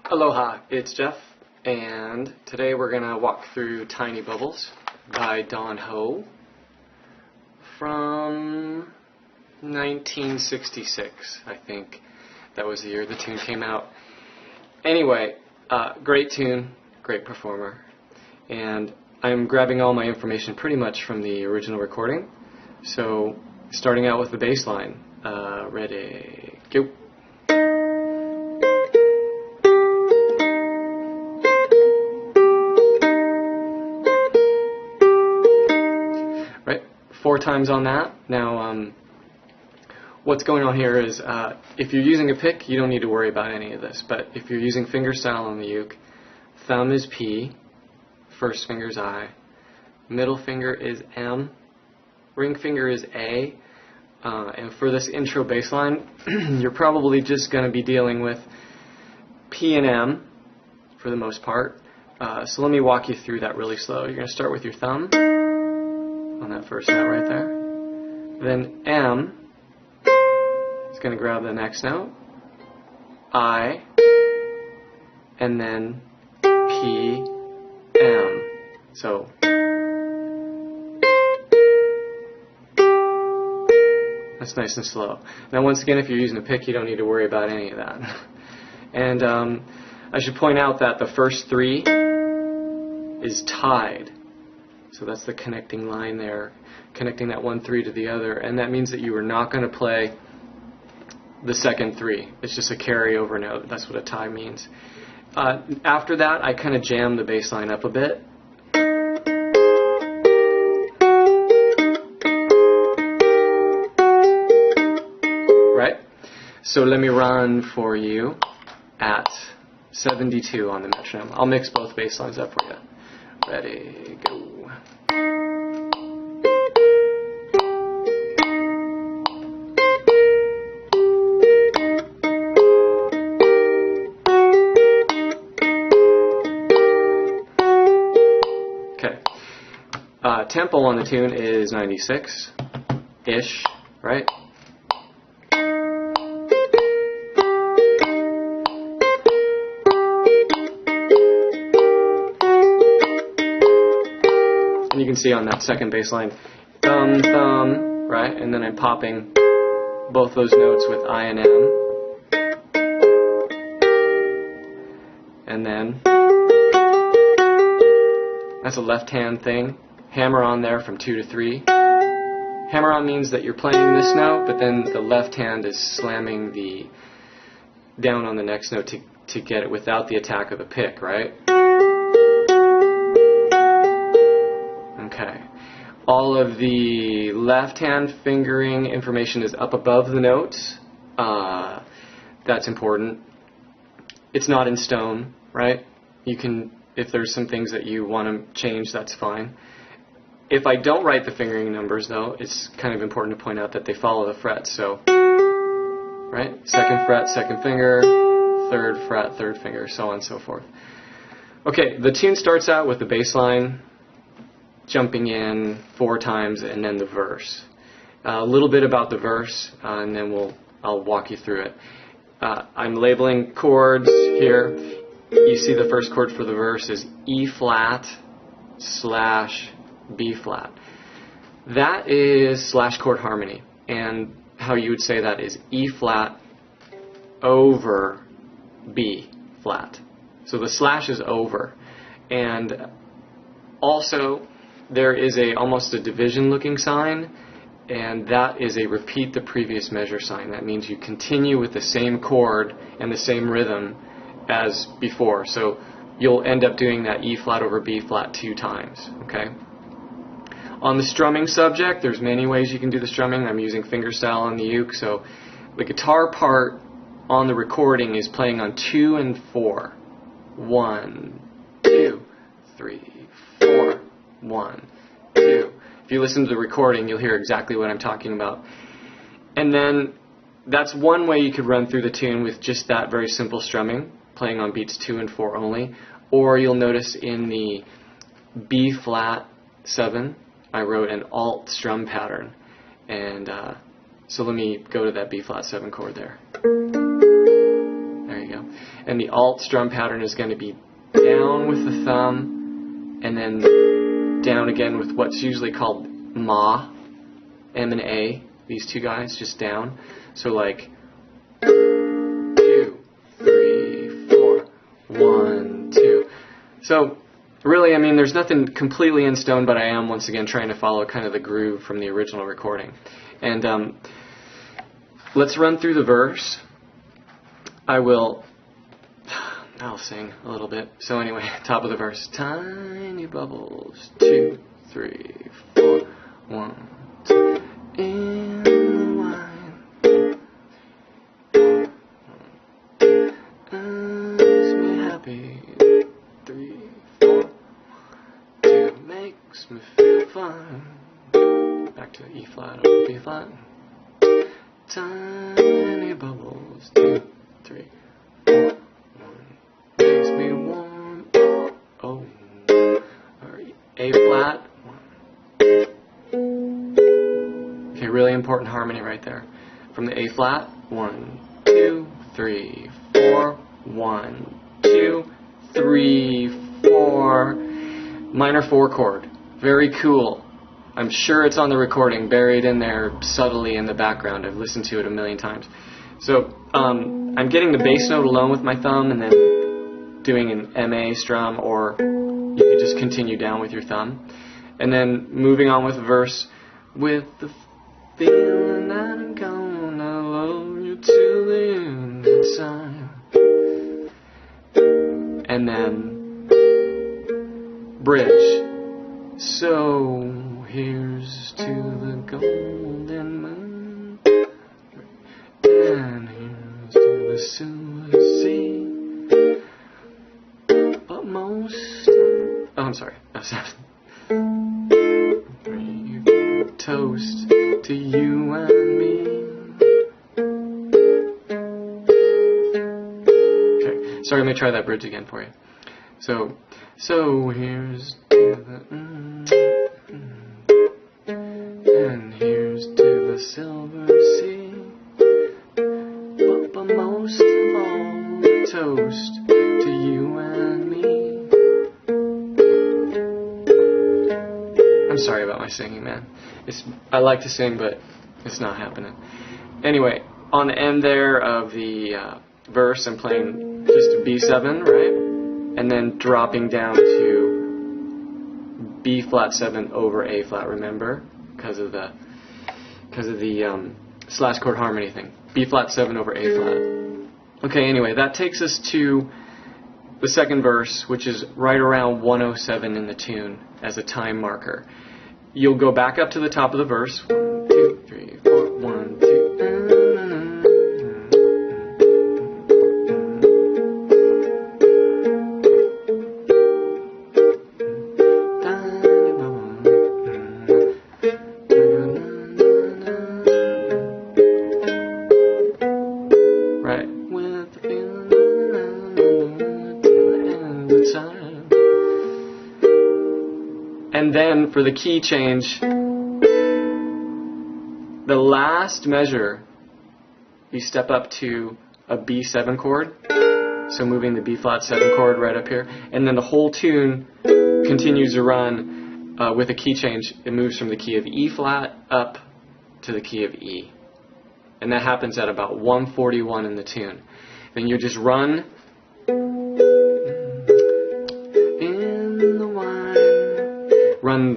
Aloha, it's Jeff, and today we're going to walk through Tiny Bubbles by Don Ho from 1966, I think that was the year the tune came out. Anyway, great tune, great performer, and I'm grabbing all my information pretty much from the original recording. So, starting out with the bass line. Ready, go. Right, 4 times on that. Now, what's going on here is, if you're using a pick, you don't need to worry about any of this. But if you're using fingerstyle on the uke, thumb is P, first finger is I, middle finger is M, ring finger is A, and for this intro bass line, you're probably just going to be dealing with P and M for the most part. So let me walk you through that really slow. You're going to start with your thumb on that first note right there. Then M is going to grab the next note, I, and then P, M. So that's nice and slow. Now once again, if you're using a pick, you don't need to worry about any of that. And I should point out that the first 3 is tied. So that's the connecting line there, connecting that 1-3 to the other, and that means that you are not going to play the second 3. It's just a carryover note. That's what a tie means. After that, I kind of jam the bass line up a bit. Right? So let me run for you at 72 on the metronome. I'll mix both bass lines up for you. Ready, go. Okay. Tempo on the tune is 96-ish, right? And you can see on that second bass line, thumb, thumb, right? And then I'm popping both those notes with I and M. And then that's a left hand thing. Hammer on there from 2 to 3. Hammer on means that you're playing this note, but then the left hand is slamming the down on the next note to get it without the attack of the pick, right? Okay. All of the left hand fingering information is up above the notes. That's important. It's not in stone, right? You can, if there's some things that you want to change, that's fine. If I don't write the fingering numbers, though, it's kind of important to point out that they follow the frets. So, right? 2nd fret, 2nd finger, 3rd fret, 3rd finger, so on and so forth. Okay, the tune starts out with the bass line jumping in 4 times and then the verse. A little bit about the verse, and then I'll walk you through it. I'm labeling chords here. You see the first chord for the verse is E flat / B flat. That is slash chord harmony, and how you would say that is E flat over B flat. So the slash is over, and also there is almost a division looking sign, and that is a repeat the previous measure sign. That means you continue with the same chord and the same rhythm as before. So you'll end up doing that E flat over B flat 2 times. Okay. On the strumming subject, there's many ways you can do the strumming. I'm using fingerstyle on the uke, so the guitar part on the recording is playing on 2 and 4. 1, 2, 3, 4. 1, 2. If you listen to the recording, you'll hear exactly what I'm talking about. And then that's one way you could run through the tune with just that very simple strumming, playing on beats 2 and 4 only. Or you'll notice in the B flat 7, I wrote an alt strum pattern. And so let me go to that B flat 7 chord there. There you go. And the alt strum pattern is going to be down with the thumb, and then down again with what's usually called Ma, M and A, these two guys, just down. So like 2, 3, 4, 1, 2. So really, I mean, there's nothing completely in stone, but I am once again trying to follow kind of the groove from the original recording. And let's run through the verse. I'll sing a little bit. So anyway, top of the verse. Tiny bubbles, 2, 3, 4, 1, 2. In the wine, makes me happy. 3, 4, 2 makes me feel fine. Back to E flat over B flat. Tiny bubbles, 2, 3, 4, 1 makes me warm. Oh, or A flat. Okay, really important harmony right there. From the A flat, 1, 2, 3, 4, 1, 2, 3, 4. Minor 4 chord. Very cool. I'm sure it's on the recording, buried in there subtly in the background. I've listened to it a million times. So I'm getting the bass note alone with my thumb and then doing an MA strum, or you could just continue down with your thumb. And then moving on with the verse, with the feeling that I'm gonna love you till the end of time. And then bridge. So here's to the golden moon, and here's to the silver sea. But most, oh, I'm sorry. Toast to you and me. Okay, sorry, let me try that bridge again for you. So here's to the and here's to the silver sea. But most of all, toast to you and me. I'm sorry about my singing, man. I like to sing, but it's not happening. Anyway, on the end there of the verse, I'm playing just a B7, right? And then dropping down to B flat 7 over A flat. Remember, because of the slash chord harmony thing. B flat 7 over A flat. Okay. Anyway, that takes us to the second verse, which is right around 107 in the tune as a time marker. You'll go back up to the top of the verse. 1, 2, 3, 4. 1, 2. Right. With the feeling and the time. And then for the key change, the last measure, you step up to a B7 chord, so moving the B flat 7 chord right up here, and then the whole tune continues to run with a key change. It moves from the key of E flat up to the key of E, and that happens at about 141 in the tune. Then you just run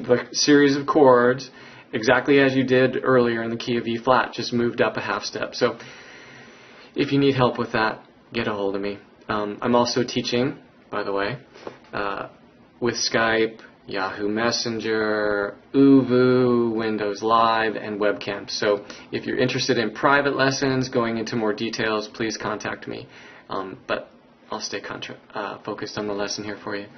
the series of chords exactly as you did earlier in the key of E flat, just moved up a half step. So if you need help with that, get a hold of me. I'm also teaching, by the way, with Skype, Yahoo Messenger, Uvu, Windows Live, and webcam. So if you're interested in private lessons, going into more details, please contact me. But I'll stay focused on the lesson here for you.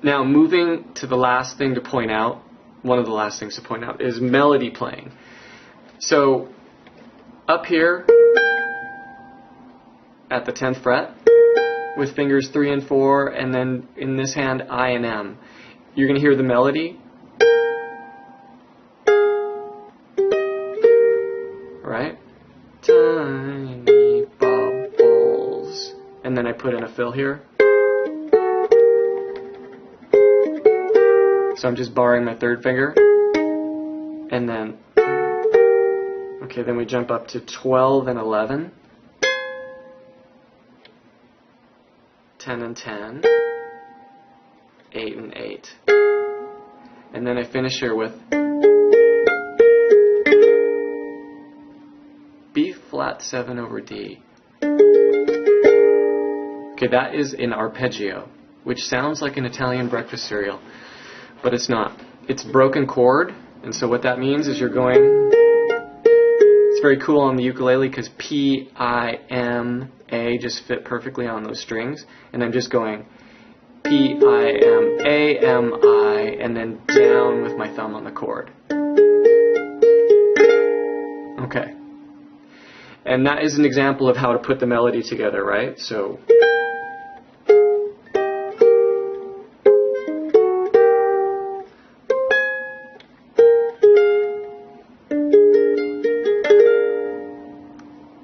Now, moving to the last thing to point out, one of the last things to point out is melody playing. So up here at the 10th fret with fingers 3 and 4, and then in this hand I and M, you're going to hear the melody. Right? Tiny bubbles then I put in a fill here. So I'm just barring my third finger, and then, okay, then we jump up to 12 and 11, 10 and 10, 8 and 8, and then I finish here with B flat 7 over D. Okay, that is an arpeggio, which sounds like an Italian breakfast cereal, but it's not. It's broken chord, and so what that means is you're going, it's very cool on the ukulele because P, I, M, A just fit perfectly on those strings, and I'm just going P, I, M, A, M, I, and then down with my thumb on the chord. Okay. And that is an example of how to put the melody together, right? So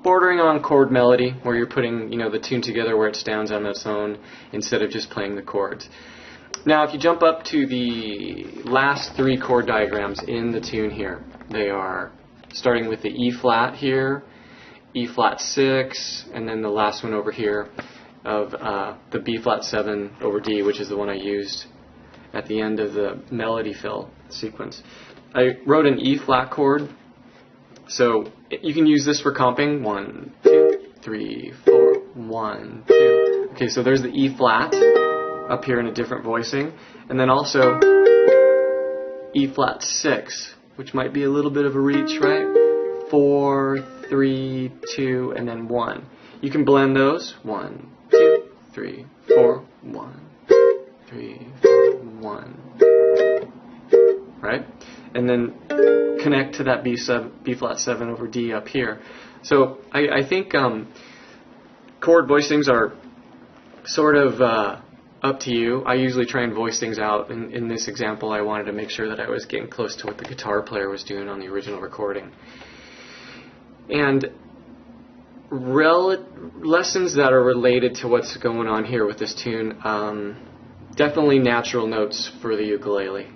bordering on chord melody, where you're putting, you know, the tune together where it stands on its own instead of just playing the chords. Now, if you jump up to the last three chord diagrams in the tune here, they are starting with the E flat here, E flat 6, and then the last one over here of the B flat 7 over D, which is the one I used at the end of the melody fill sequence. I wrote an E flat chord, so you can use this for comping. 1, 2, 3, 4, 1, 2. Okay, so there's the E flat up here in a different voicing, and then also E flat 6, which might be a little bit of a reach, right? 4, 3, 2, and then 1. You can blend those. 1, 2, 3, 4, 1, 3, 4, 1. Right? And then connect to that B flat 7 over D up here. So I think chord voicings are sort of up to you. I usually try and voice things out. In this example, I wanted to make sure that I was getting close to what the guitar player was doing on the original recording. And lessons that are related to what's going on here with this tune, definitely natural notes for the ukulele,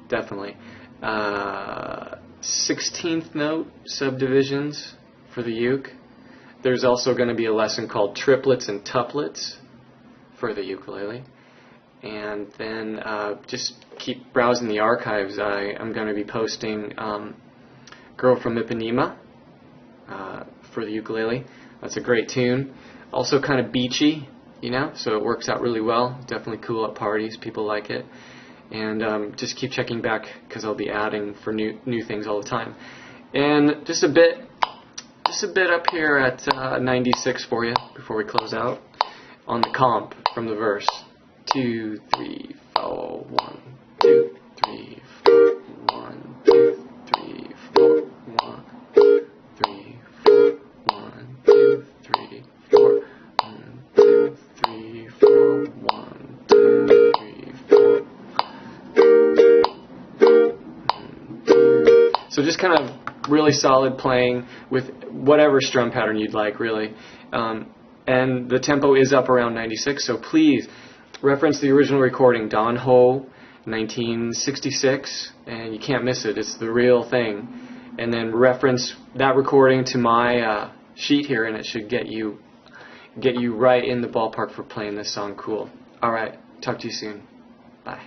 definitely. 16th note subdivisions for the uke. There's also going to be a lesson called triplets and tuplets for the ukulele. And then just keep browsing the archives. I'm going to be posting Girl from Ipanema for the ukulele. That's a great tune. Also kind of beachy, you know, so it works out really well. Definitely cool at parties. People like it. And just keep checking back because I'll be adding for new things all the time. And just a bit up here at 96 for you before we close out on the comp from the verse. 2, 3, 4, 1, 2, 3, 4, 1, 2, 3, 4, 1, 2, 3, 4, 1, 2, 3, 4, 1, 2, 3, 4, 1, 2, 3, 4. So just kind of really solid playing with whatever strum pattern you'd like, really. And the tempo is up around 96, so please reference the original recording, Don Ho, 1966, and you can't miss it. It's the real thing. And then reference that recording to my sheet here, and it should get you right in the ballpark for playing this song cool. All right, talk to you soon. Bye.